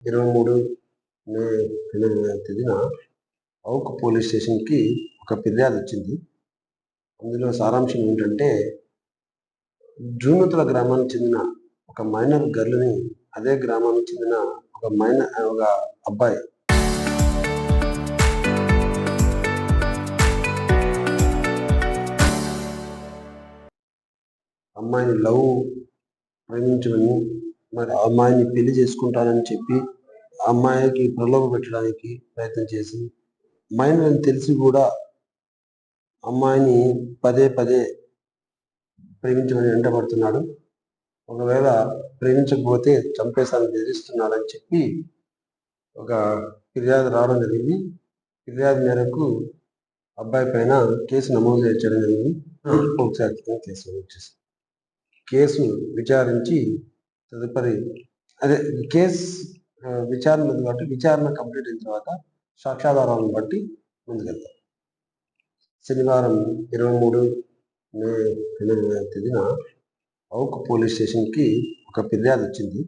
23 మే 8వ తేదీన అవుకు పోలీస్ స్టేషన్‌కి ఒక ఫిర్యాదొచ్చింది. అందులో సారాంశం ఏంటంటే, జూనుతుల గ్రామానికి చెందిన ఒక మైనర్ గర్ల్‌ని అదే గ్రామానికి చెందిన ఒక అబ్బాయి అమ్మాయిని ప్రేమించమని, మరి ఆ అమ్మాయిని పెళ్లి చేసుకుంటానని చెప్పి, ఆ అమ్మాయికి ప్రలోభపెట్టడానికి ప్రయత్నం చేసి, మైనర్ అని తెలిసి కూడా అమ్మాయిని పదే పదే ప్రేమించమని వెంటపడుతున్నాడు. ఒకవేళ ప్రేమించకపోతే చంపేస్తానని బెదిరిస్తున్నాడని చెప్పి ఒక ఫిర్యాదు రావడం జరిగింది. ఫిర్యాదు మేరకు అబ్బాయి పైన కేసు నమోదు చేయడం జరిగింది. పోక్సో యాక్ట్ కింద కేసు నమోదు చేశారు. కేసు విచారించి తదుపరి కేసు విచారణ ఉంది కాబట్టి విచారణ కంప్లీట్ అయిన తర్వాత సాక్ష్యాధారాలను బట్టి ముందుకెళ్తాం. శనివారం 23 మే 8వ తేదీన అవుకు పోలీస్ స్టేషన్‌కి ఒక ఫిర్యాదొచ్చింది.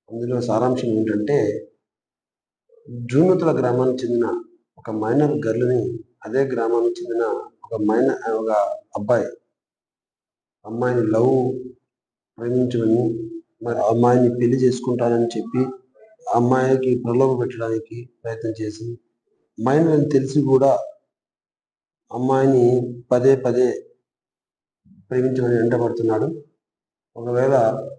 అందులో సారాంశం ఏంటంటే, జూనుతుల గ్రామానికి చెందిన ఒక మైనర్ గర్ల్‌ని అదే గ్రామానికి చెందిన ఒక అబ్బాయి అమ్మాయిని ప్రేమించమని, మరి ఆ అమ్మాయిని పెళ్లి చేసుకుంటానని చెప్పి, ఆ అమ్మాయికి ప్రలోభపెట్టడానికి ప్రయత్నం చేసి, మైనర్ అని తెలిసి కూడా అమ్మాయిని పదే పదే ప్రేమించమని వెంటపడుతున్నాడు. ఒకవేళ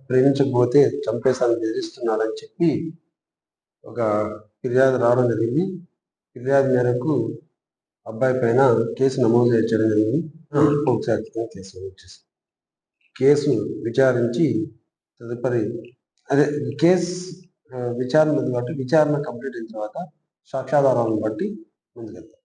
ప్రేమించకపోతే చంపేస్తానని బెదిరిస్తున్నాడని చెప్పి ఒక ఫిర్యాదు రావడం జరిగింది. ఫిర్యాదు మేరకు అబ్బాయి పైన కేసు నమోదు చేయడం జరిగింది. పోక్సో యాక్ట్ కింద కేసు నమోదు చేశారు. కేసు విచారించి తదుపరి కేసు విచారణ ఉంది కాబట్టి విచారణ కంప్లీట్ అయిన తర్వాత సాక్ష్యాధారాలను బట్టి ముందుకెళ్తాం.